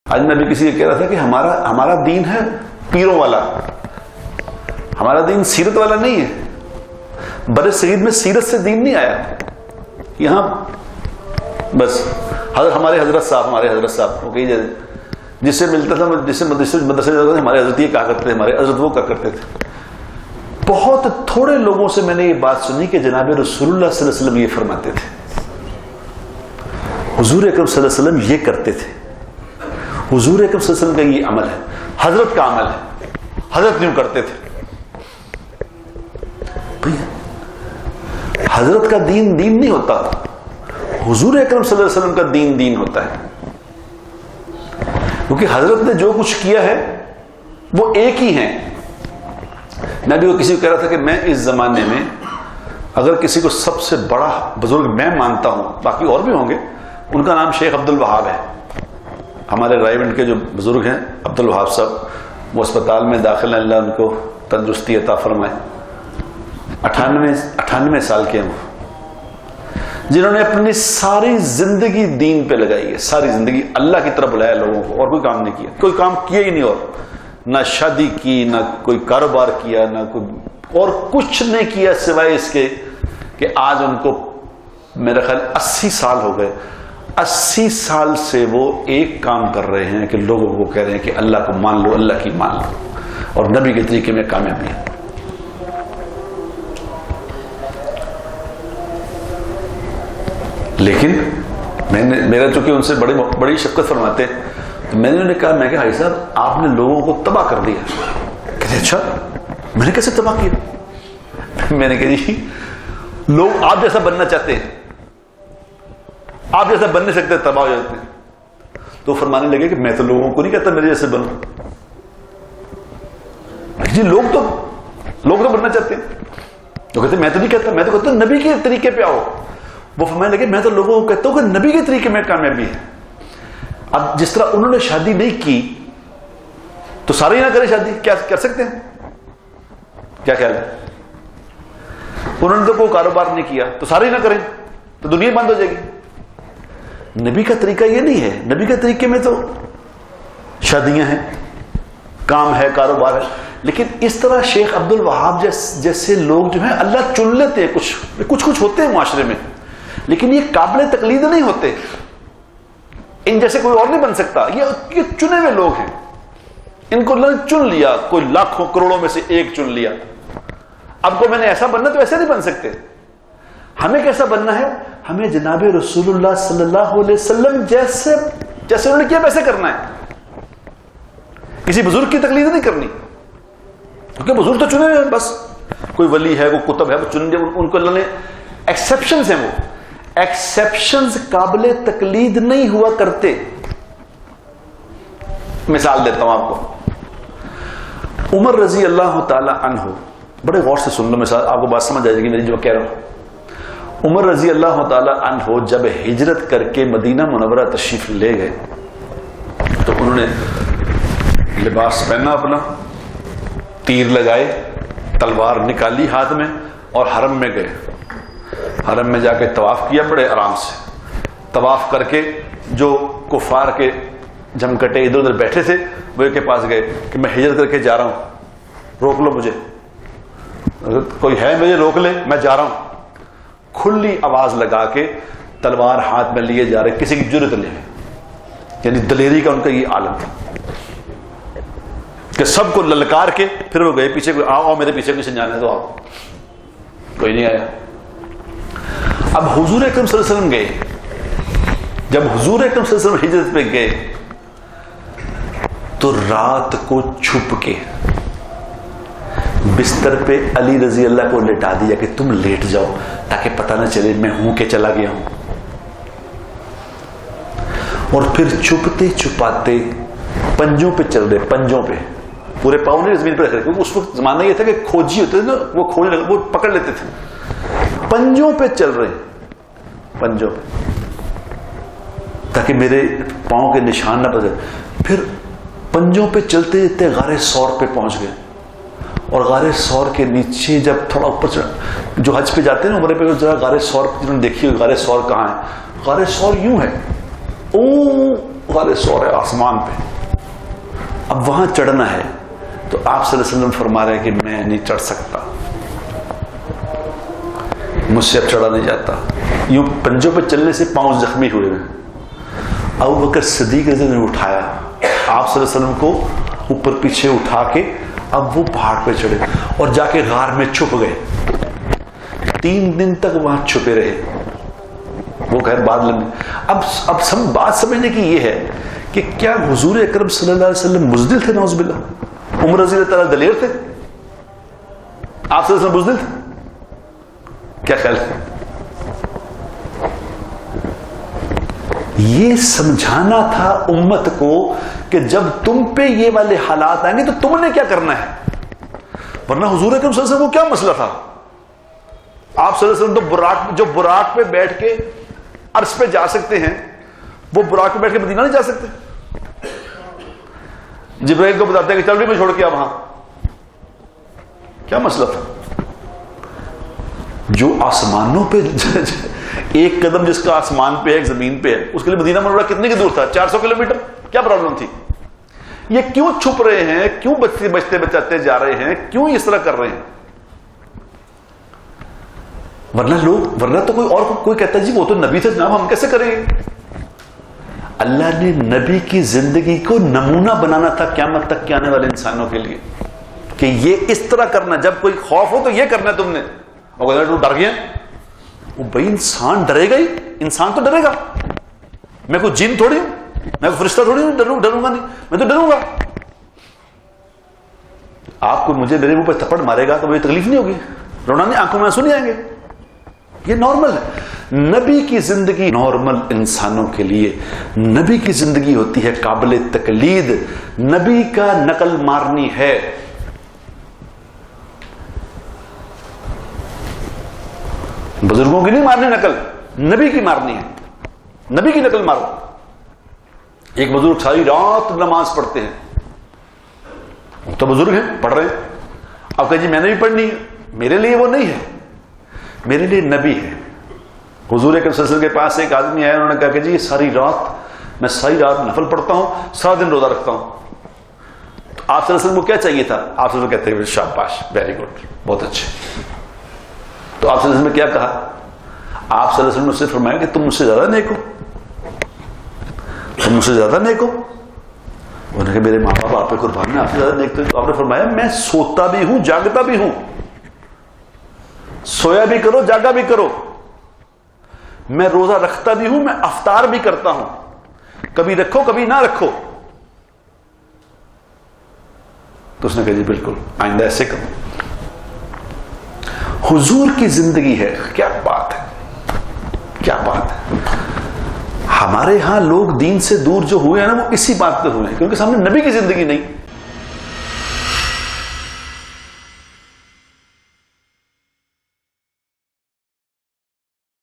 آج میں بھی کسی کو کہہ رہا تھا کہ ہمارا دین ہے پیروں والا، ہمارا دین سیرت والا نہیں ہے۔ بر صغیر میں سیرت سے دین نہیں آیا، یہاں بس ہمارے حضرت صاحب وہ کہی جائے جس سے ملتا تھا، جس سے مدرسے جاتا تھا، ہمارے حضرت یہ کہا کرتے تھے، ہمارے حضرت وہ کہا کرتے تھے۔ بہت تھوڑے لوگوں سے میں نے یہ بات سنی کہ جناب رسول اللہ صلی اللہ علیہ وسلم یہ فرماتے تھے، حضور اکرم صلی اللہ علیہ وسلم یہ کرتے تھے، حضور اکرم صلی اللہ علیہ وسلم کا یہ عمل ہے، حضرت کا عمل ہے، حضرت یوں کرتے تھے۔ حضرت کا دین نہیں ہوتا، حضور اکرم صلی اللہ علیہ وسلم کا دین ہوتا ہے، کیونکہ حضرت نے جو کچھ کیا ہے وہ ایک ہی ہیں۔ میں بھی وہ کسی کو کہہ رہا تھا کہ میں اس زمانے میں اگر کسی کو سب سے بڑا بزرگ میں مانتا ہوں، باقی اور بھی ہوں گے، ان کا نام شیخ عبد الوہاب ہے۔ ہمارے رائیونڈ کے جو بزرگ ہیں عبد الوہاب صاحب، وہ اسپتال میں داخل ہیں، اللہ ان کو تندرستی عطا فرمائے۔ 98 سال کے ہیں وہ، جنہوں نے اپنی ساری زندگی دین پہ لگائی ہے، ساری زندگی اللہ کی طرف بلایا لوگوں کو، اور کوئی کام نہیں کیا، کوئی کام کیا ہی نہیں، اور نہ شادی کی، نہ کوئی کاروبار کیا، نہ کوئی اور کچھ نہیں کیا سوائے اس کے کہ آج ان کو میرا خیال 80 سال ہو گئے، 80 سال سے وہ ایک کام کر رہے ہیں کہ لوگوں کو کہہ رہے ہیں کہ اللہ کو مان لو، اللہ کی مان لو، اور نبی کے طریقے میں کامیابی ہے۔ لیکن میرا چونکہ ان سے بڑی شفقت فرماتے ہیں، تو میں نے انہیں کہا، میں کہ بھائی صاحب آپ نے لوگوں کو تباہ کر دیا۔ کہتے اچھا میں نے کیسے تباہ کیا؟ میں نے کہا جی لوگ آپ جیسا بننا چاہتے ہیں، آپ جیسا بن نہیں سکتے، تباہ ہو جاتے ہیں۔ تو فرمانے لگے کہ میں تو لوگوں کو نہیں کہتا میرے جیسے بنو جی، لوگ تو بننا چاہتے ہیں، تو کہتے میں تو نہیں کہتا، میں تو کہتا ہوں نبی کے طریقے پہ آؤ۔ وہ فرمانے لگے میں تو لوگوں کو کہتا ہوں کہ نبی کے طریقے میں کامیابی ہے۔ اب جس طرح انہوں نے شادی نہیں کی تو سارے ہی نہ کریں شادی، کیا کر سکتے ہیں؟ کیا خیال ہے؟ انہوں نے تو کوئی کاروبار نہیں کیا تو سارے ہی نہ کریں تو دنیا بند ہو جائے گی۔ نبی کا طریقہ یہ نہیں ہے، نبی کے طریقے میں تو شادیاں ہیں، کام ہے، کاروبار ہے، لیکن اس طرح شیخ عبد الوہاب جیسے لوگ جو ہیں اللہ چن لیتے ہیں، کچھ ہوتے ہیں معاشرے میں، لیکن یہ قابل تقلید نہیں ہوتے، ان جیسے کوئی اور نہیں بن سکتا، یہ چنے ہوئے لوگ ہیں، ان کو اللہ نے چن لیا، کوئی لاکھوں کروڑوں میں سے ایک چن لیا۔ اب کو میں نے ایسا بننا تو ایسے نہیں بن سکتے۔ ہمیں کیسا بننا ہے؟ ہمیں جناب رسول اللہ صلی اللہ علیہ وسلم جیسے انہوں نے کیا ویسے کرنا ہے، کسی بزرگ کی تقلید نہیں کرنی، کیونکہ بزرگ تو چنے ہوئے ہیں، بس کوئی ولی ہے، کوئی کتب ہے، وہ چن دیا، ان کو اللہ نے ایکسیپشنز ہیں، وہ ایکسیپشنز قابل تقلید نہیں ہوا کرتے۔ مثال دیتا ہوں آپ کو، عمر رضی اللہ تعالی عنہ، بڑے غور سے سن لو، مثال آپ کو بات سمجھ آ جائے گی میری جو کہہ رہا ہوں۔ عمر رضی اللہ تعالی عنہ جب ہجرت کر کے مدینہ منورہ تشریف لے گئے تو انہوں نے لباس پہنا اپنا، تیر لگائے، تلوار نکالی ہاتھ میں، اور حرم میں گئے۔ حرم میں جا کے طواف کیا، بڑے آرام سے طواف کر کے جو کفار کے جمکٹے ادھر ادھر بیٹھے تھے وہ کے پاس گئے کہ میں ہجرت کر کے جا رہا ہوں، روک لو مجھے، کوئی ہے مجھے روک لے، میں جا رہا ہوں۔ کھلی آواز لگا کے تلوار ہاتھ میں لیے جا رہے، کسی کی جرت نہیں، یعنی دلیری کا ان کا یہ عالم تھا کہ سب کو للکار کے پھر وہ گئے پیچھے، کوئی آؤ میرے پیچھے کسی جانے تو آؤ، کوئی نہیں آیا۔ اب حضور اکرم صلی اللہ علیہ وسلم گئے، جب حضور اکرم صلی اللہ علیہ وسلم ہجرت پہ گئے تو رات کو چھپ کے بستر پہ علی رضی اللہ کو لٹا دیا کہ تم لیٹ جاؤ تاکہ پتہ نہ چلے میں ہوں کہ چلا گیا ہوں، اور پھر چھپتے چھپاتے پنجوں پہ چل رہے، پنجوں پہ، پورے پاؤں نے زمین پہ رکھ رہے، کیونکہ اس وقت زمانہ یہ تھا کہ کھوجی ہوتے تھے نا، وہ کھوجنے لگے، وہ پکڑ لیتے تھے، پنجوں پہ چل رہے، پنجوں پہ، تاکہ میرے پاؤں کے نشان نہ پڑے۔ پھر پنجوں پہ چلتے چلتے غار ثور پہ پہنچ گئے، اور غار ثور کے نیچے جب تھوڑا اوپر چڑھا، جو حج پہ جاتے ہیں نا عمرے پہ، ذرا غار ثور جنہوں نے دیکھی ہوئی غار ثور کہاں ہے، غار ثور یوں ہے، او والے سور ہے آسمان پہ، اب وہاں چڑھنا ہے، تو آپ صلی اللہ علیہ وسلم فرما رہے ہیں کہ میں نہیں چڑھ سکتا، مجھ سے اب چڑھا نہیں جاتا. یوں پنجوں پہ چلنے سے پاؤں زخمی ہوئے ہیں. ابو بکر صدیق رضی اللہ عنہ نے اٹھایا آپ صلی اللہ علیہ وسلم کو، اوپر پیچھے اٹھا کے اب وہ پہاڑ پہ چڑھے اور جا کے غار میں چھپ گئے. 3 دن تک وہاں چھپے رہے. وہ خیر بعد لمبی. اب بات سمجھنے کی یہ ہے کہ کیا حضور اکرم صلی اللہ علیہ وسلم بزدل تھے؟ نعوذ باللہ. عمر رضی اللہ تعالیٰ دلیر تھے؟ آپ صلی اللہ علیہ وسلم بزدل تھے؟ کیا خیال ہے؟ یہ سمجھانا تھا امت کو کہ جب تم پہ یہ والے حالات آئیں گے تو تم نے کیا کرنا ہے. ورنہ حضور اکرم صلی اللہ علیہ وسلم کو کیا مسئلہ تھا؟ آپ صلی اللہ علیہ وسلم تو براق پہ بیٹھ کے عرش پہ جا سکتے ہیں، وہ براق پہ بیٹھ کے مدینہ نہیں جا سکتے. جبرائیل کو بتاتے ہیں کہ چل بھی میں چھوڑ کے وہاں. کیا مسئلہ تھا؟ جو آسمانوں پہ ایک قدم جس کا آسمان پہ ہے ایک زمین پہ ہے، اس کے لیے مدینہ منورہ کتنے کی دور تھا؟ 400 کلومیٹر. کیا پرابلم تھی؟ یہ کیوں چھپ رہے ہیں؟ کیوں بچتے بچاتے جا رہے ہیں؟ کیوں اس طرح کر رہے ہیں؟ ورنہ تو کوئی کہتا ہے جی وہ تو نبی تھے جناب، ہم کیسے کریں گے؟ اللہ نے نبی کی زندگی کو نمونہ بنانا تھا قیامت تک کے آنے والے انسانوں کے لیے کہ یہ اس طرح کرنا. جب کوئی خوف ہو تو یہ کرنا ہے تم نے. اور اگر ڈر گیا وہ بھائی انسان ڈرے گا ہی. انسان تو ڈرے گا. میں کوئی جن تھوڑی ہوں، میں کوئی فرشتہ تھوڑی ہوں ڈروں گا نہیں. میں تو ڈروں گا. آپ کو مجھے میرے منہ پہ تھپڑ مارے گا تو مجھے تکلیف نہیں ہوگی، رونا نہیں، آنکھوں میں آنسو نہیں آئیں گے. یہ نارمل ہے. نبی کی زندگی نارمل انسانوں کے لیے. نبی کی زندگی ہوتی ہے قابل تقلید. نبی کا نقل مارنی ہے. بزرگوں کی نہیں مارنی نقل، نبی کی مارنی ہے. نبی کی نقل مارو. ایک بزرگ ساری رات نماز پڑھتے ہیں، تو بزرگ ہیں پڑھ رہے ہیں. اب کہ جی میں نے بھی پڑھنی ہے. میرے لیے وہ نہیں ہے، میرے لیے نبی ہے. حضور اکرم صلی اللہ علیہ وسلم کے پاس ایک آدمی آیا، انہوں نے کہا کہ جی میں ساری رات نفل پڑھتا ہوں، سارا دن روزہ رکھتا ہوں. تو آپ صلی اللہ علیہ وسلم کو کیا چاہیے تھا؟ آپ صلی اللہ علیہ وسلم کہتے ہیں شاباش، ویری گڈ، بہت اچھے. تو آپ صلی اللہ علیہ وسلم نے کیا کہا؟ آپ صلی اللہ علیہ وسلم نے اس سے فرمایا کہ تم مجھ سے زیادہ نیک ہو، تم مجھ سے زیادہ نیک ہو. انہوں نے کہا میرے ماں باپ آپ پہ قربان ہیں، آپ سے زیادہ نیک. تو آپ نے فرمایا میں سوتا بھی ہوں جاگتا بھی ہوں. سویا بھی کرو جاگا بھی کرو. میں روزہ رکھتا بھی ہوں، میں افطار بھی کرتا ہوں. کبھی رکھو کبھی نہ رکھو. تو اس نے کہا جی بالکل آئندہ ایسے کرو. حضور کی زندگی ہے. کیا بات ہے، کیا بات ہے. ہمارے ہاں لوگ دین سے دور جو ہوئے ہیں نا، وہ اسی بات پہ ہوئے ہیں کیونکہ سامنے نبی کی زندگی نہیں.